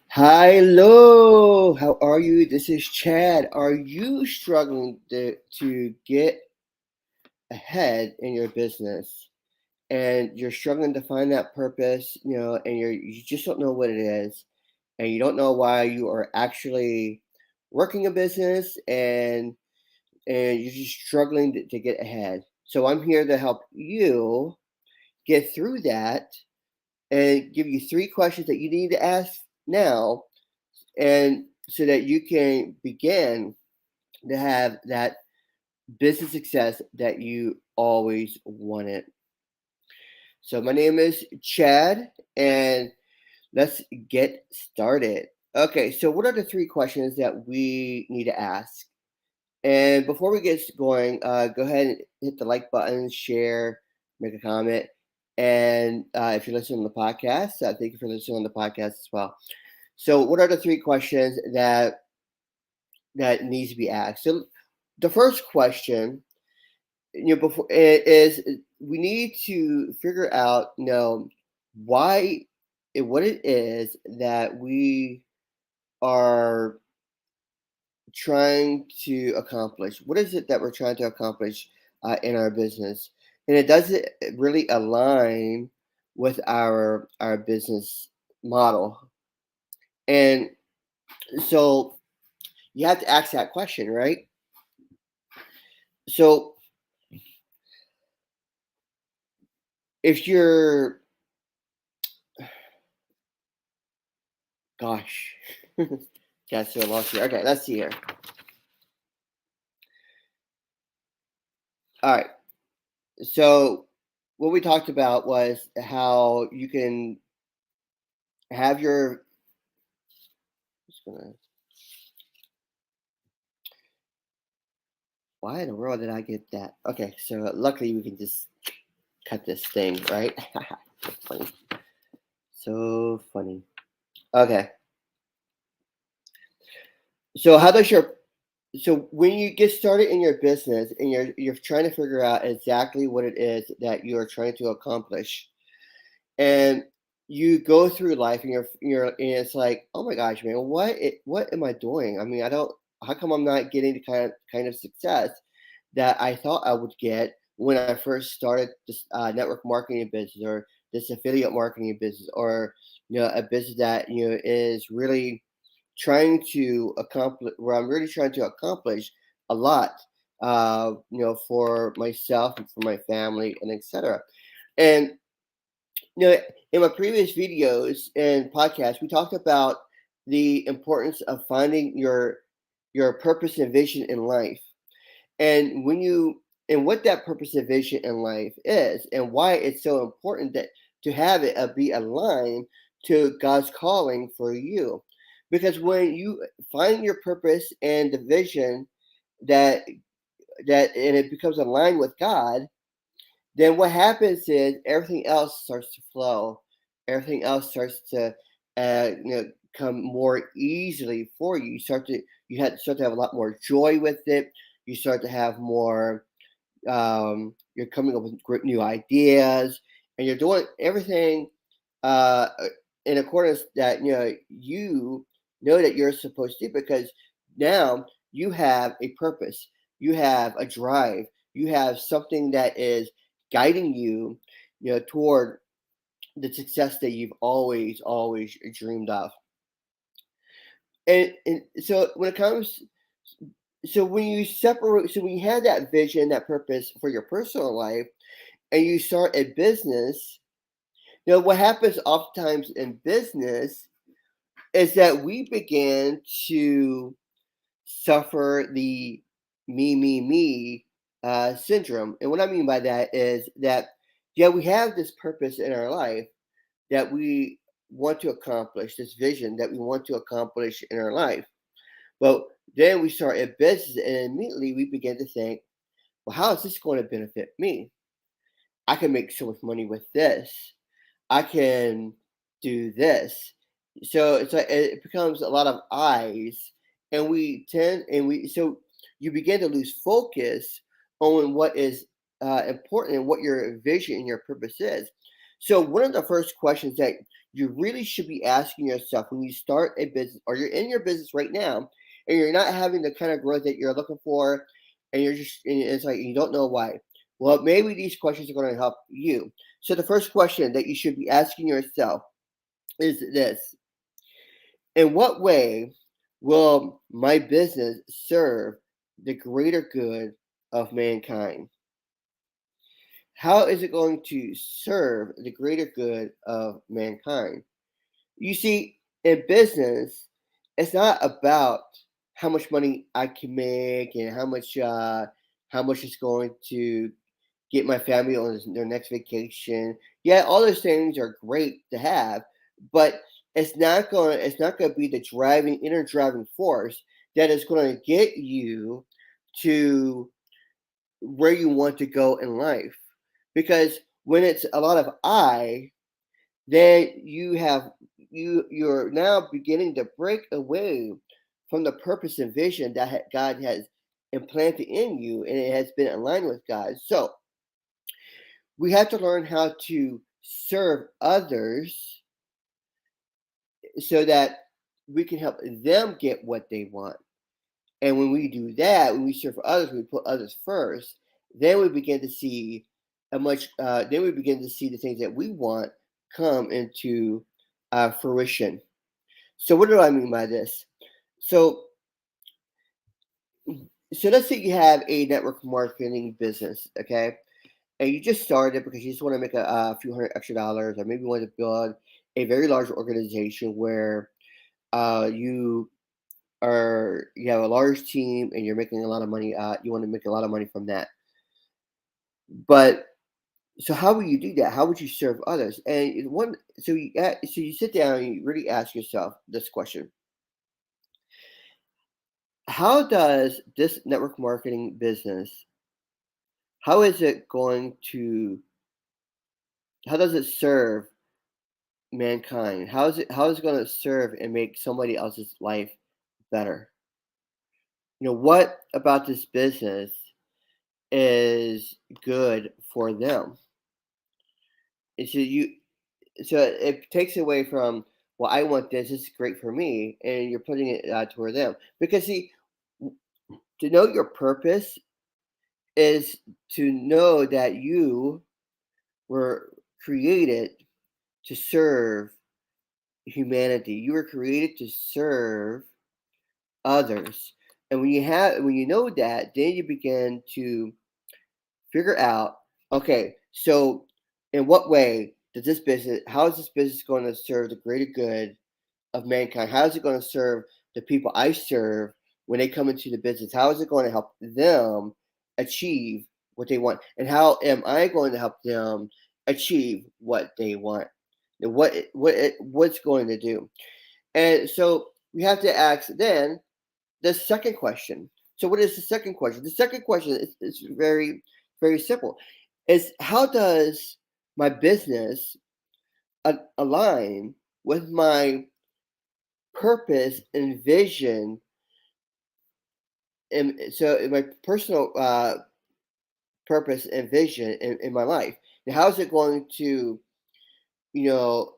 Hello, how are you? This is Chad. Are you struggling to get ahead in your business and you're struggling to find that purpose, and you just don't know what it is and you don't know why you are actually working a business and you're just struggling to get ahead. So I'm here to help you get through that and give you three questions that you need to ask now and so that you can begin to have that business success that you always wanted. So my name is Chad, and let's get started. Okay, so what are the three questions that we need to ask? And before we get going, go ahead and hit the like button, share, make a comment. And if you're listening to the podcast, thank you for listening on the podcast as well. So, what are the three questions that needs to be asked? So, the first question, before is we need to figure out, why, what it is that we are trying to accomplish. What is it that we're trying to accomplish in our business, and it doesn't really align with our business model. And so you have to ask that question, right? So if you're, gosh, got so lost here. Okay, let's see here. All right. So what we talked about was how you can have your. Just gonna. Why in the world did I get that? Okay, so luckily we can just cut this thing, right? So funny. So funny. Okay. So how does your so when you get started in your business and you're trying to figure out exactly what it is that you are trying to accomplish, and you go through life and and it's like, oh my gosh, man, what am I doing? I mean, I don't. How come I'm not getting the kind of success that I thought I would get when I first started this network marketing business or this affiliate marketing business, or a business that is really trying to accomplish, where I'm really trying to accomplish a lot, for myself and for my family and etc. And in my previous videos and podcasts, we talked about the importance of finding your purpose and vision in life, and what that purpose and vision in life is, and why it's so important that to have it be aligned to God's calling for you. Because when you find your purpose and the vision that and it becomes aligned with God, then what happens is everything else starts to flow. Everything else starts to come more easily for you. You start to have a lot more joy with it. You start to have more. You're coming up with great new ideas, and you're doing everything uh, in accordance that you know that you're supposed to, because now you have a purpose, you have a drive, you have something that is guiding you, toward the success that you've always dreamed of. And so when it comes, so when you separate, so when you have that vision, that purpose for your personal life, and you start a business, what happens oftentimes in business is that we begin to suffer the me syndrome. And what I mean by that is that, yeah, we have this purpose in our life that we want to accomplish, this vision that we want to accomplish in our life. But then we start a business and immediately we begin to think, well, how is this going to benefit me? I can make so much money with this. I can do this. So it's like it becomes a lot of eyes, and so you begin to lose focus on what is important and what your vision and your purpose is. So one of the first questions that you really should be asking yourself when you start a business or you're in your business right now and you're not having the kind of growth that you're looking for and you're just and it's like you don't know why. Well, maybe these questions are going to help you. So the first question that you should be asking yourself is this: in what way will my business serve the greater good of mankind? How is it going to serve the greater good of mankind? You see, in business, it's not about how much money I can make and how much it's going to get my family on their next vacation. Yeah, all those things are great to have, but it's not going to be the inner driving force that is going to get you to where you want to go in life. Because when it's a lot of I, then you're now beginning to break away from the purpose and vision that God has implanted in you, and it has been aligned with God. So we have to learn how to serve others so that we can help them get what they want. And when we do that, when we serve others, we put others first, then we begin to see then we begin to see the things that we want come into fruition. So what do I mean by this? So so let's say you have a network marketing business, okay? And you just started because you just want to make a few hundred extra dollars, or maybe you want to build a very large organization where you you have a large team and you're making a lot of money. You want to make a lot of money from that. But so how will you do that? How would you serve others? And so you sit down and you really ask yourself this question: how does this network marketing business, how is it going to how does it serve mankind? How is it going to serve and make somebody else's life better? What about this business is good for them? And so it takes away from, well, I want this. This is great for me, and you're putting it toward them. Because see, to know your purpose is to know that you were created to serve humanity. You were created to serve others. And when you know that, then you begin to figure out, okay, so in what way does this business how is this business going to serve the greater good of mankind? How is it going to serve the people I serve when they come into the business? How is it going to help them achieve what they want? And how am I going to help them achieve what they want? And what's going to do? And so we have to ask then the second question. So what is the second question? The second question is very, very simple. Is how does my business align with my purpose and vision, and so in my personal purpose and vision in my life? Now, you know,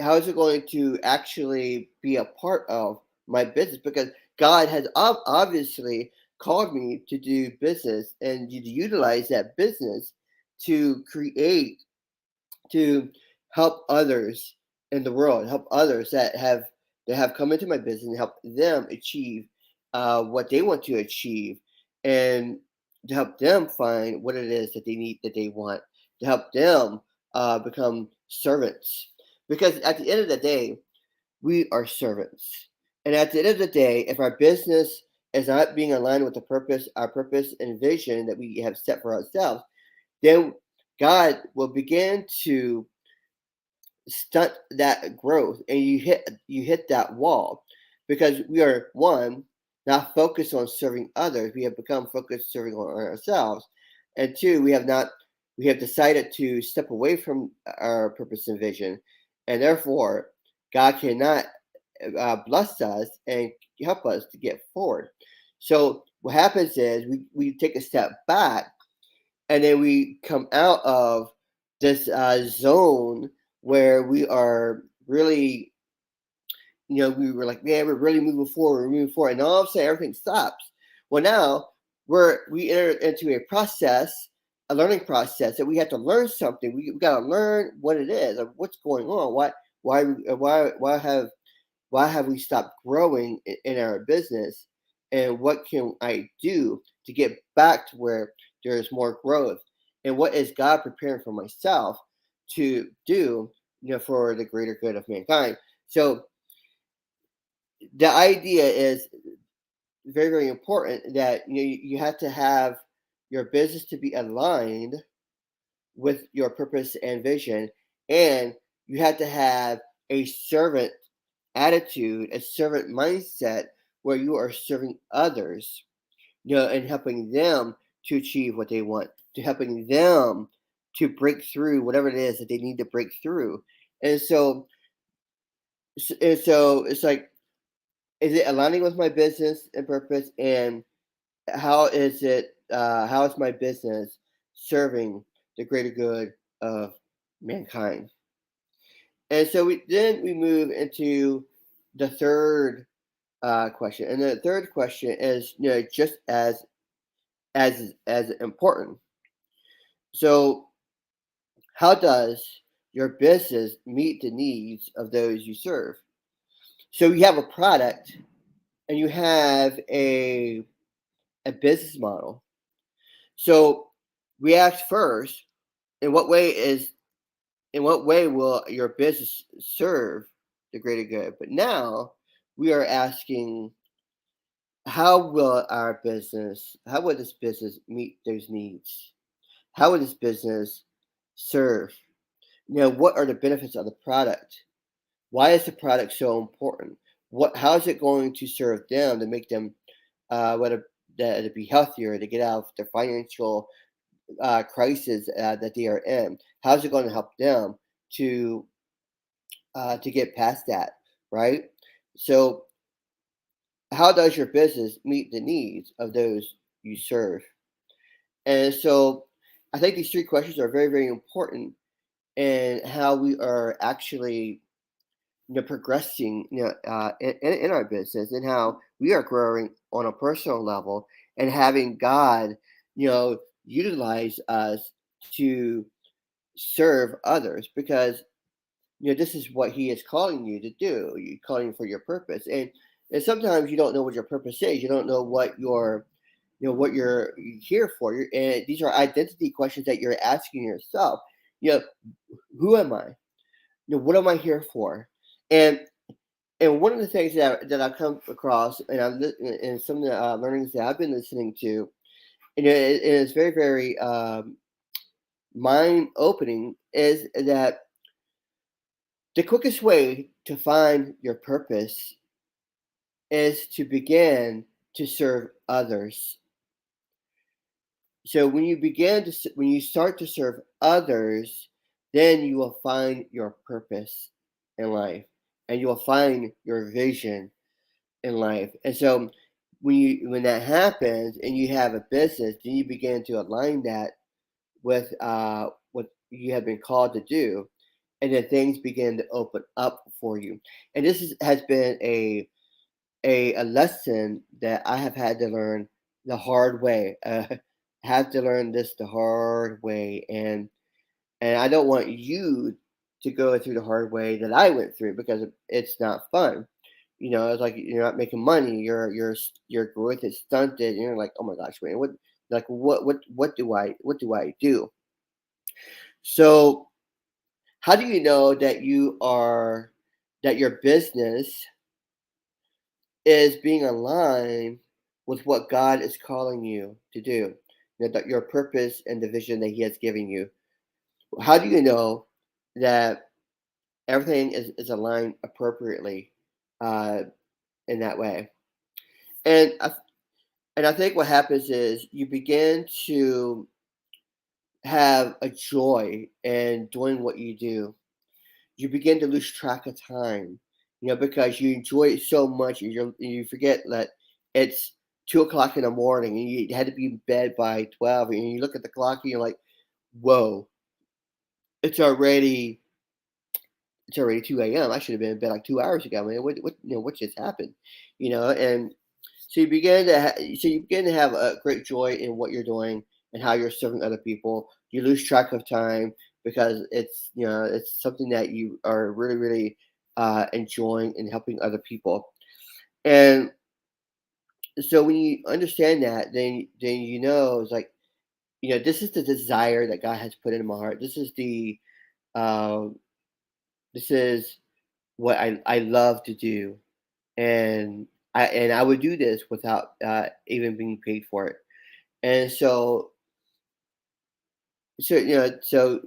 how is it going to actually be a part of my business? Because God has obviously called me to do business and to utilize that business to create to help others in the world, help others that have come into my business and help them achieve what they want to achieve, and to help them find what it is that they need, that they want, to help them become servants. Because at the end of the day, we are servants. And at the end of the day, if our business is not being aligned with our purpose and vision that we have set for ourselves, then God will begin to stunt that growth, and you hit that wall, because we are, one, not focused on serving others. We have become focused serving on ourselves. And two, we have decided to step away from our purpose and vision, and therefore God cannot bless us and help us to get forward. So what happens is we take a step back, and then we come out of this zone where we are really, we were like, man, we're really moving forward, we're moving forward, and all of a sudden everything stops. Well, now we enter into a process, a learning process that we have to learn something. We got to learn what it is, or what's going on. Why have we stopped growing in our business, and what can I do to get back to where there's more growth, and what is God preparing for myself to do, for the greater good of mankind. So the idea is very, very important that you have to have your business to be aligned with your purpose and vision, and you have to have a servant attitude, a servant mindset, where you are serving others, and helping them to achieve what they want, to helping them to break through whatever it is that they need to break through. And so it's like, is it aligning with my business and purpose, and how is my business serving the greater good of mankind? And so we move into the third question, and the third question is, just as important. So, how does your business meet the needs of those you serve? So you have a product, and you have a business model. So we ask first, in what way is in what way will your business serve the greater good? But now we are asking, how will this business meet those needs? How will this business serve? What are the benefits of the product? Why is the product so important? How is it going to serve them to make them, whether to be healthier, to get out of the financial crisis that they are in? How's it going to help them to get past that, right? So, how does your business meet the needs of those you serve? And so, I think these three questions are very, very important in how we are actually, progressing, in our business, and how we are growing on a personal level, and having God, utilize us to serve others, because this is what He is calling you to do. You're calling for your purpose, and sometimes you don't know what your purpose is. You don't know what you're here for. And these are identity questions that you're asking yourself. You know, who am I? What am I here for? And and one of the things that I've come across, and and some of the learnings that I've been listening to, it is very, very mind opening, is that the quickest way to find your purpose is to begin to serve others. So when you start to serve others, then you will find your purpose in life, and you will find your vision in life. And so when that happens and you have a business, then you begin to align that with what you have been called to do, and then things begin to open up for you. And has been a lesson that I have had to learn the hard way. Have to learn this the hard way, and I don't want you to go through the hard way that I went through, because it's not fun. It's like you're not making money. Your growth is stunted, and you're like, oh my gosh, man, what do I do? So how do you know that your business is being aligned with what God is calling you to do? That your purpose and the vision that He has given you. How do you know that everything is aligned appropriately uh, in that way? And I think what happens is you begin to have a joy in doing what you do. You begin to lose track of time, because you enjoy it so much, and you forget that it's 2 o'clock in the morning, and you had to be in bed by 12, and you look at the clock, and you're like, whoa, it's already it's already 2 a.m. I should have been in bed like 2 hours ago, man. What just happened? And so you begin to have a great joy in what you're doing and how you're serving other people. You lose track of time because it's something that you are really, really enjoying and helping other people. And so when you understand that, then it's like, this is the desire that God has put in my heart. Um, this is what I love to do, and I would do this without even being paid for it. And so God, so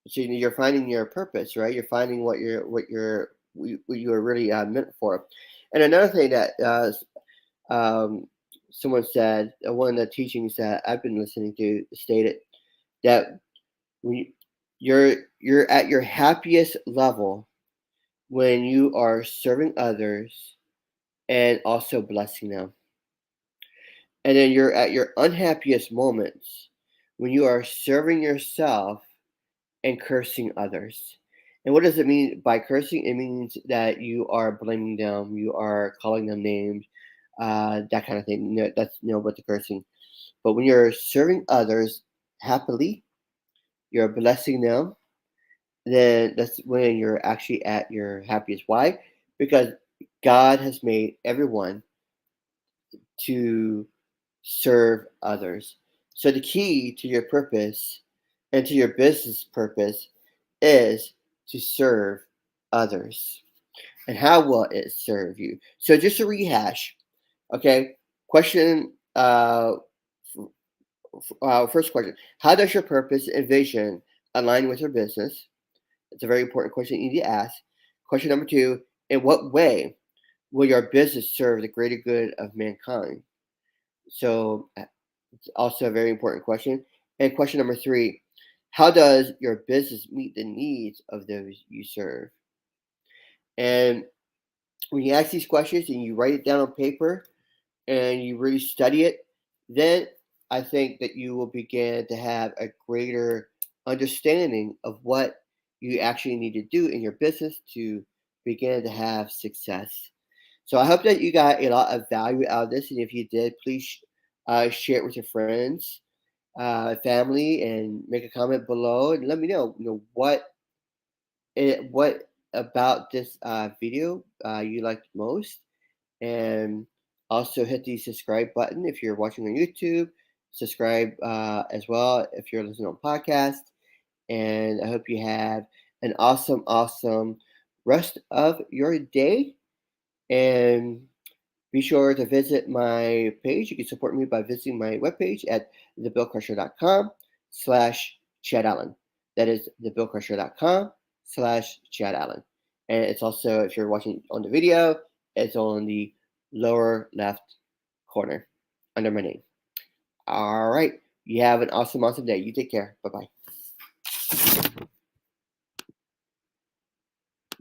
you're finding your purpose, right? You're finding what you are really meant for. And another thing that um, someone said, one of the teachings that I've been listening to stated that when you're at your happiest level when you are serving others and also blessing them. And then you're at your unhappiest moments when you are serving yourself and cursing others. And what does it mean by cursing? It means that you are blaming them, you are calling them names, that kind of thing. That's what the cursing. But when you're serving others happily, you're blessing them, then that's when you're actually at your happiest. Why? Because God has made everyone to serve others. So the key to your purpose and to your business purpose is to serve others. And how will it serve you? So just to rehash, okay? Question first question: how does your purpose and vision align with your business? It's a very important question you need to ask. Question number two: in what way will your business serve the greater good of mankind? So it's also a very important question. And question number three: how does your business meet the needs of those you serve? And when you ask these questions and you write it down on paper and you really study it, then I think that you will begin to have a greater understanding of what you actually need to do in your business to begin to have success. So I hope that you got a lot of value out of this. And if you did, please share it with your friends, family, and make a comment below and let me know, what about this video you liked most, and also hit the subscribe button if you're watching on YouTube. Subscribe as well if you're listening on podcast. And I hope you have an awesome, awesome rest of your day. And be sure to visit my page. You can support me by visiting my webpage at thebillcrusher.com/Chad Allen. That is thebillcrusher.com/Chad Allen. And it's also, if you're watching on the video, it's on the lower left corner under my name. All right. You have an awesome, awesome day. You take care. Bye bye.